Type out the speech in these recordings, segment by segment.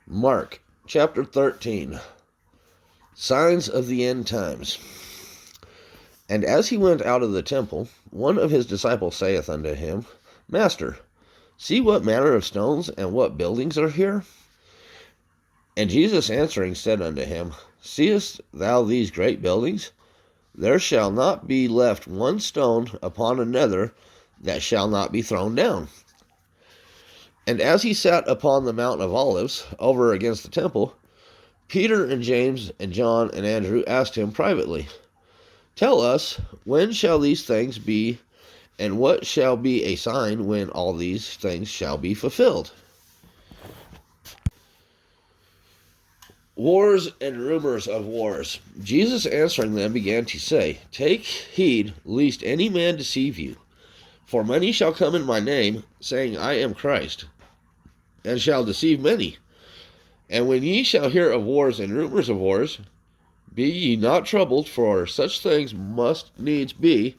Mark chapter 13. Signs of the end times. And as he went out of the temple, one of his disciples saith unto him, Master, see what manner of stones and what buildings are here? And Jesus answering said unto him, Seest thou these great buildings? There shall not be left one stone upon another that shall not be thrown down. And as he sat upon the Mount of Olives, over against the temple, Peter and James and John and Andrew asked him privately, Tell us, when shall these things be, and what shall be a sign when all these things shall be fulfilled? Wars and rumors of wars. Jesus answering them began to say, Take heed, lest any man deceive you. For many shall come in my name, saying, I am Christ, and shall deceive many. And when ye shall hear of wars and rumors of wars, be ye not troubled, for such things must needs be,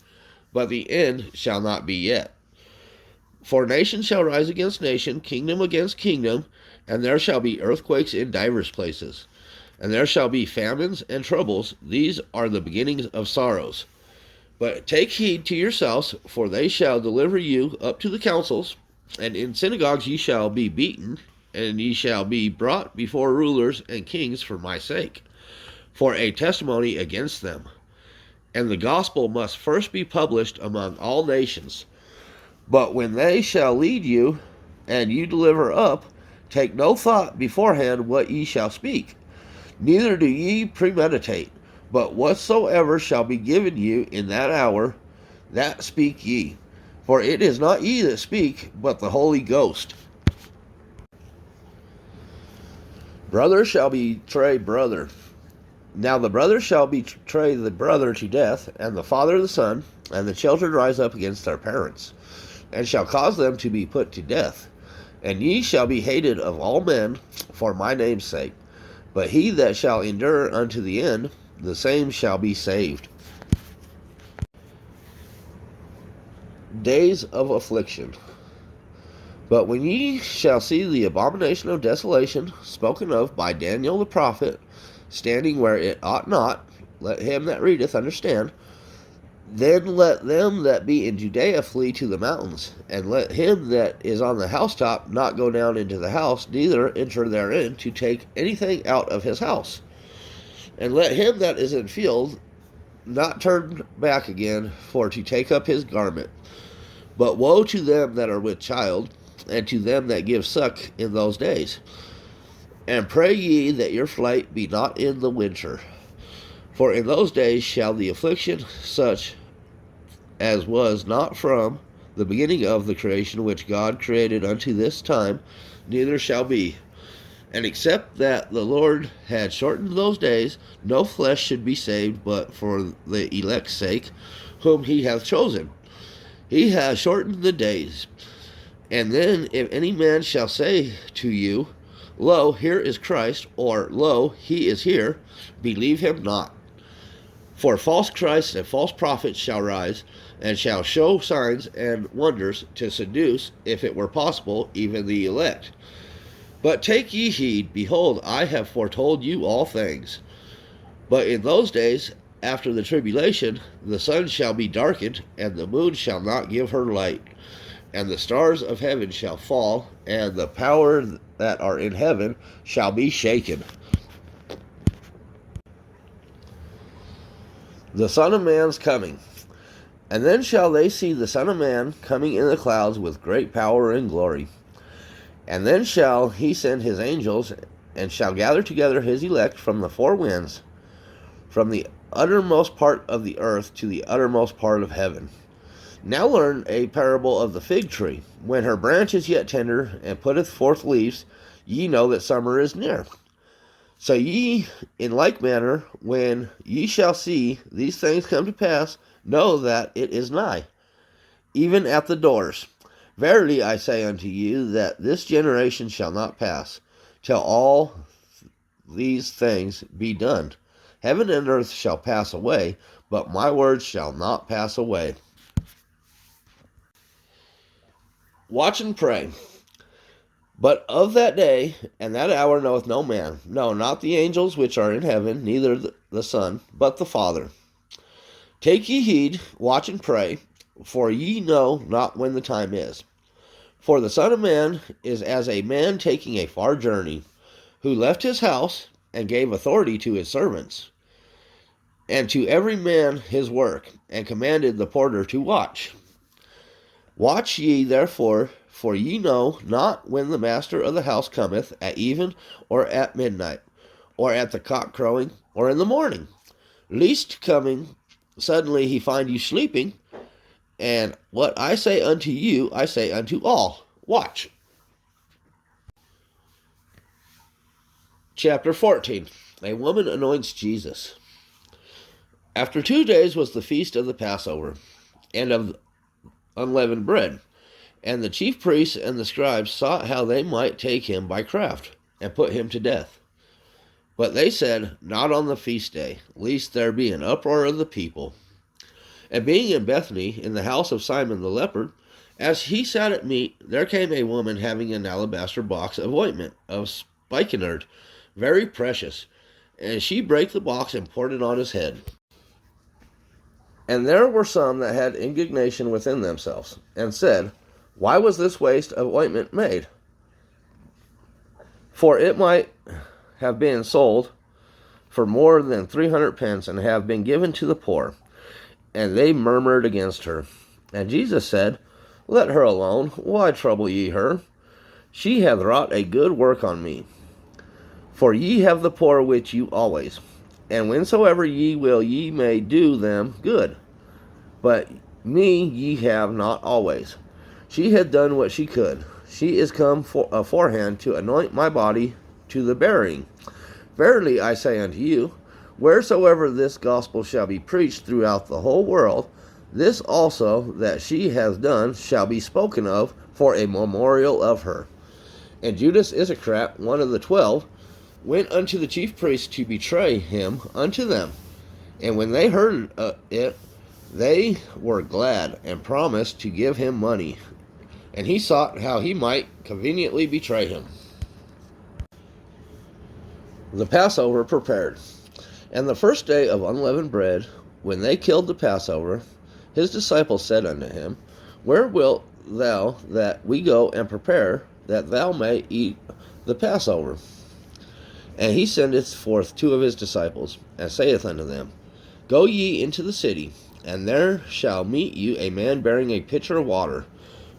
but the end shall not be yet. For nation shall rise against nation, kingdom against kingdom, and there shall be earthquakes in divers places. And there shall be famines and troubles. These are the beginnings of sorrows. But take heed to yourselves, for they shall deliver you up to the councils, and in synagogues ye shall be beaten, and ye shall be brought before rulers and kings for my sake, for a testimony against them. And the gospel must first be published among all nations. But when they shall lead you, and you deliver up, take no thought beforehand what ye shall speak, neither do ye premeditate, but whatsoever shall be given you in that hour, that speak ye. For it is not ye that speak, but the Holy Ghost. Brother shall betray brother. Now the brother shall betray the brother to death, and the father the son, and the children rise up against their parents, and shall cause them to be put to death. And ye shall be hated of all men for my name's sake. But he that shall endure unto the end, the same shall be saved. Days of affliction. But when ye shall see the abomination of desolation, spoken of by Daniel the prophet, standing where it ought not, let him that readeth understand, then let them that be in Judea flee to the mountains, and let him that is on the housetop not go down into the house, neither enter therein to take anything out of his house. And let him that is in field not turn back again for to take up his garment. But woe to them that are with child, and to them that give suck in those days. And pray ye that your flight be not in the winter. For in those days shall the affliction such as was not from the beginning of the creation which God created unto this time, neither shall be. And except that the Lord had shortened those days, no flesh should be saved, but for the elect's sake, whom he hath chosen. He hath shortened the days. And then if any man shall say to you, Lo, here is Christ, or Lo, he is here, believe him not. For false Christs and false prophets shall rise, and shall show signs and wonders to seduce, if it were possible, even the elect. But take ye heed, behold, I have foretold you all things. But in those days, after the tribulation, the sun shall be darkened, and the moon shall not give her light, and the stars of heaven shall fall, and the power that are in heaven shall be shaken. The Son of Man's coming. And then shall they see the Son of Man coming in the clouds with great power and glory. And then shall he send his angels, and shall gather together his elect from the four winds, from the uttermost part of the earth to the uttermost part of heaven. Now learn a parable of the fig tree. When her branch is yet tender, and putteth forth leaves, ye know that summer is near. So ye, in like manner, when ye shall see these things come to pass, know that it is nigh, even at the doors. Verily I say unto you, that this generation shall not pass, till all these things be done. Heaven and earth shall pass away, but my words shall not pass away. Watch and pray. But of that day and that hour knoweth no man, no, not the angels which are in heaven, neither the Son, but the Father. Take ye heed, watch and pray, for ye know not when the time is. For the Son of Man is as a man taking a far journey, who left his house and gave authority to his servants, and to every man his work, and commanded the porter to watch. Watch ye therefore, for ye know not when the master of the house cometh, at even, or at midnight, or at the cock crowing, or in the morning, lest coming suddenly he find you sleeping. And what I say unto you, I say unto all, watch. Chapter 14. A woman anoints Jesus. After 2 days was the feast of the Passover, and of unleavened bread. And the chief priests and the scribes sought how they might take him by craft, and put him to death. But they said, not on the feast day, lest there be an uproar of the people. And being in Bethany, in the house of Simon the leper, as he sat at meat, there came a woman having an alabaster box of ointment of spikenard, very precious. And she brake the box and poured it on his head. And there were some that had indignation within themselves, and said, why was this waste of ointment made? For it might have been sold for more than 300 pence, and have been given to the poor. And they murmured against her. And Jesus said, let her alone. Why trouble ye her? She hath wrought a good work on me. For ye have the poor with you always, and whensoever ye will, ye may do them good. But me ye have not always. She had done what she could. She is come aforehand to anoint my body to the burying. Verily I say unto you, wheresoever this gospel shall be preached throughout the whole world, this also that she has done shall be spoken of for a memorial of her. And Judas Iscariot, one of the 12, went unto the chief priests to betray him unto them. And when they heard it, they were glad, and promised to give him money. And he sought how he might conveniently betray him. The Passover prepared. And the first day of unleavened bread, when they killed the Passover, his disciples said unto him, where wilt thou that we go and prepare, that thou may eat the Passover? And he sendeth forth 2 of his disciples, and saith unto them, go ye into the city, and there shall meet you a man bearing a pitcher of water.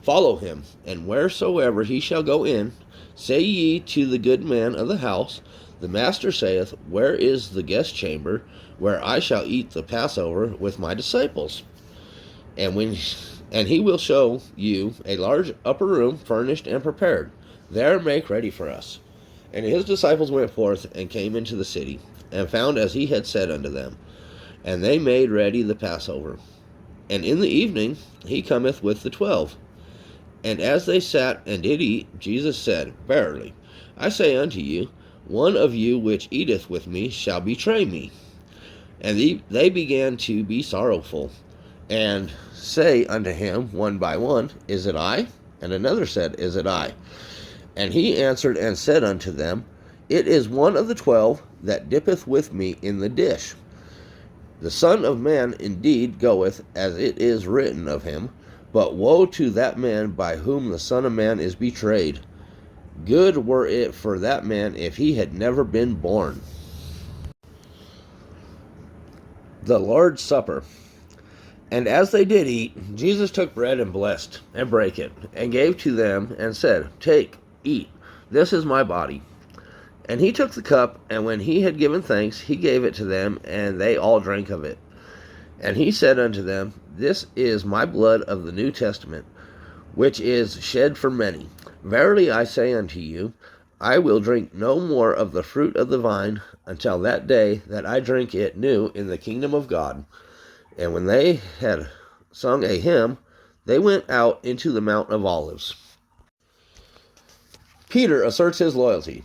Follow him, and wheresoever he shall go in, say ye to the good man of the house, the master saith, where is the guest chamber, where I shall eat the Passover with my disciples? And he will show you a large upper room, furnished and prepared. There make ready for us. And his disciples went forth, and came into the city, and found as he had said unto them. And they made ready the Passover. And in the evening he cometh with the 12. And as they sat and did eat, Jesus said, verily, I say unto you, one of you which eateth with me shall betray me. And they began to be sorrowful, and say unto him one by one, is it I? And another said, is it I? And he answered and said unto them, it is one of the 12 that dippeth with me in the dish. The Son of Man indeed goeth, as it is written of him, but woe to that man by whom the Son of Man is betrayed. Good were it for that man if he had never been born. The Lord's Supper. And as they did eat, Jesus took bread and blessed, and brake it, and gave to them, and said, take, eat, this is my body. And he took the cup, and when he had given thanks, he gave it to them, and they all drank of it. And he said unto them, this is my blood of the New Testament, which is shed for many. Verily I say unto you, I will drink no more of the fruit of the vine until that day that I drink it new in the kingdom of God. And when they had sung a hymn, they went out into the Mount of Olives. Peter asserts his loyalty.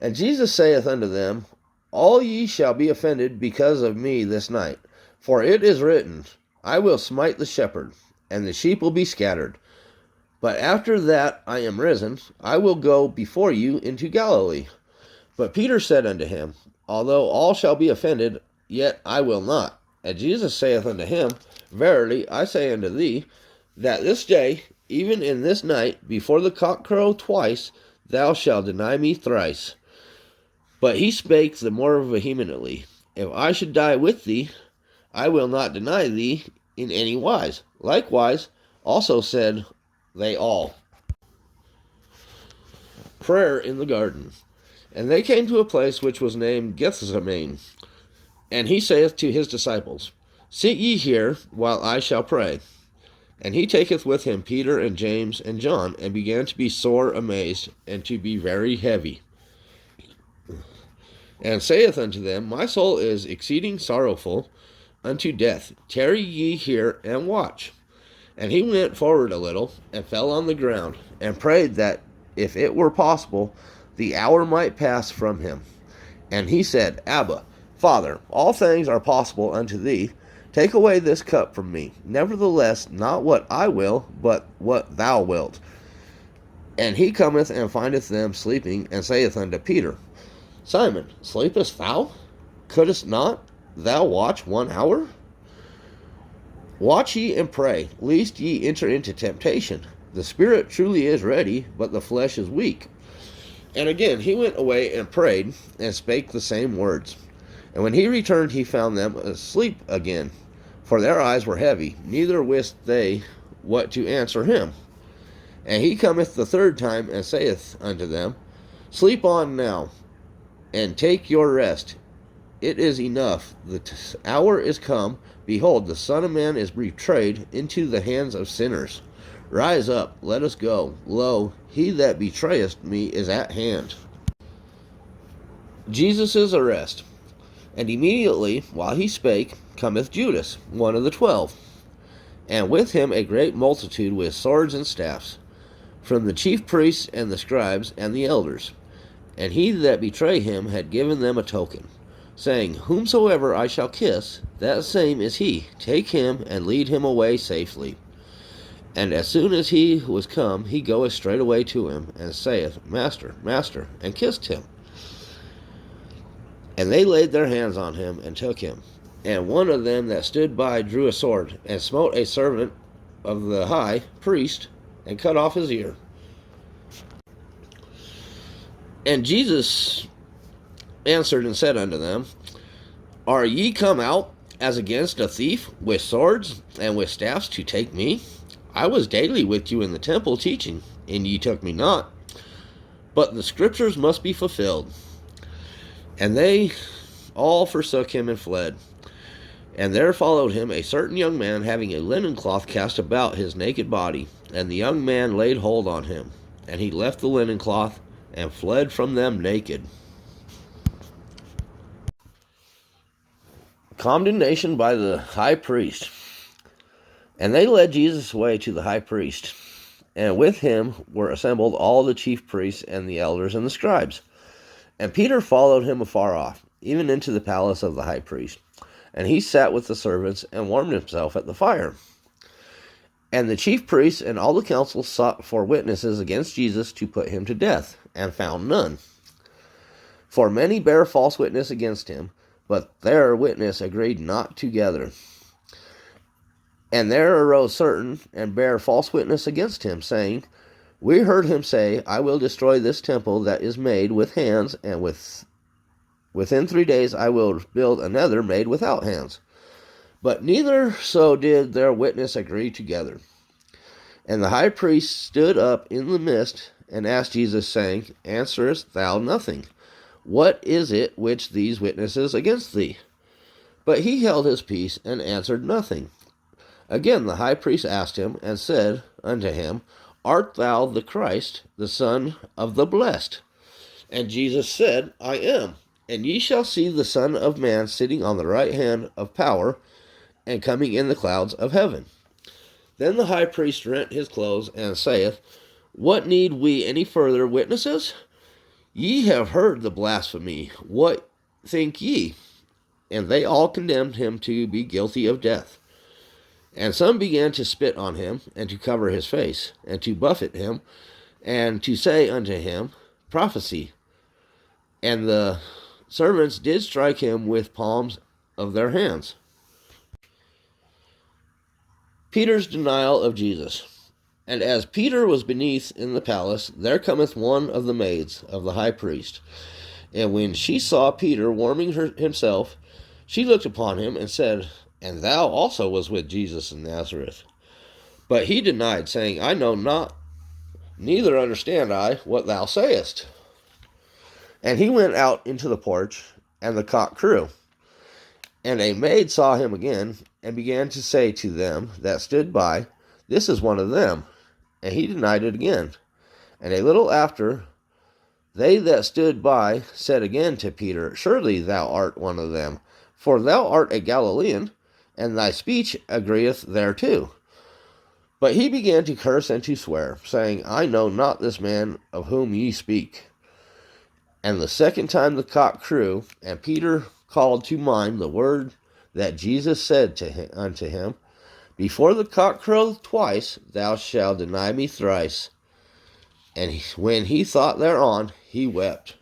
And Jesus saith unto them, all ye shall be offended because of me this night. For it is written, I will smite the shepherd, and the sheep will be scattered. But after that I am risen, I will go before you into Galilee. But Peter said unto him, Although all shall be offended, yet I will not. And Jesus saith unto him, Verily I say unto thee, that this day, even in this night, before the cock crow twice, thou shalt deny me thrice. But he spake the more vehemently, If I should die with thee, I will not deny thee in any wise. Likewise also said they all. Prayer in the garden. And they came to a place which was named Gethsemane. And he saith to his disciples, Sit ye here, while I shall pray. And he taketh with him Peter and James and John, and began to be sore amazed, and to be very heavy. And saith unto them, My soul is exceeding sorrowful unto death. Tarry ye here and watch. And he went forward a little, and fell on the ground, and prayed that, if it were possible, the hour might pass from him. And he said, Abba, Father, all things are possible unto thee. Take away this cup from me. Nevertheless, not what I will, but what thou wilt. And he cometh and findeth them sleeping, and saith unto Peter, Simon, sleepest thou? Couldst not thou watch 1 hour? Watch ye and pray, lest ye enter into temptation. The spirit truly is ready, but the flesh is weak. And again he went away and prayed, and spake the same words. And when he returned, he found them asleep again, for their eyes were heavy, neither wist they what to answer him. And he cometh the third time, and saith unto them, Sleep on now, and take your rest. It is enough. The hour is come. Behold, the Son of Man is betrayed into the hands of sinners. Rise up, let us go. Lo, he that betrayeth me is at hand. Jesus' arrest. And immediately, while he spake, cometh Judas, one of the 12, and with him a great multitude with swords and staffs, from the chief priests and the scribes and the elders. And he that betrayed him had given them a token, saying, Whomsoever I shall kiss, that same is he. Take him and lead him away safely. And as soon as he was come, he goeth straightway to him, and saith, Master, Master, and kissed him. And they laid their hands on him, and took him. And one of them that stood by drew a sword, and smote a servant of the high priest, and cut off his ear. And Jesus answered and said unto them, Are ye come out as against a thief with swords and with staffs to take me? I was daily with you in the temple teaching, and ye took me not. But the scriptures must be fulfilled. And they all forsook him and fled. And there followed him a certain young man, having a linen cloth cast about his naked body. And the young man laid hold on him. And he left the linen cloth, and fled from them naked. Condemnation by the high priest. And they led Jesus away to the high priest, and with him were assembled all the chief priests and the elders and the scribes. And Peter followed him afar off, even into the palace of the high priest. And he sat with the servants, and warmed himself at the fire. And the chief priests and all the council sought for witnesses against Jesus to put him to death, and found none. For many bare false witness against him, but their witness agreed not together. And there arose certain, and bare false witness against him, saying, We heard him say, I will destroy this temple that is made with hands, and within 3 days I will build another made without hands. But neither so did their witness agree together. And the high priest stood up in the midst, and asked Jesus, saying, Answerest thou nothing? What is it which these witnesses against thee? But he held his peace, and answered nothing. Again the high priest asked him, and said unto him, Art thou the Christ, the Son of the Blessed? And Jesus said, I am. And ye shall see the Son of Man sitting on the right hand of power, and coming in the clouds of heaven. Then the high priest rent his clothes, and saith, What need we any further witnesses? Ye have heard the blasphemy. What think ye? And they all condemned him to be guilty of death. And some began to spit on him, and to cover his face, and to buffet him, and to say unto him, Prophesy. And the servants did strike him with palms of their hands. Peter's denial of Jesus. And as Peter was beneath in the palace, there cometh one of the maids of the high priest. And when she saw Peter warming himself, she looked upon him and said, And thou also was with Jesus of Nazareth. But he denied, saying, I know not, neither understand I what thou sayest. And he went out into the porch, and the cock crew. And a maid saw him again, and began to say to them that stood by, This is one of them. And he denied it again. And a little after, they that stood by said again to Peter, Surely thou art one of them, for thou art a Galilean, and thy speech agreeth thereto. But he began to curse and to swear, saying, I know not this man of whom ye speak. And the second time the cock crew, and Peter called to mind the word that Jesus said unto him, Before the cock crow twice, thou shalt deny me thrice. And when he thought thereon, he wept.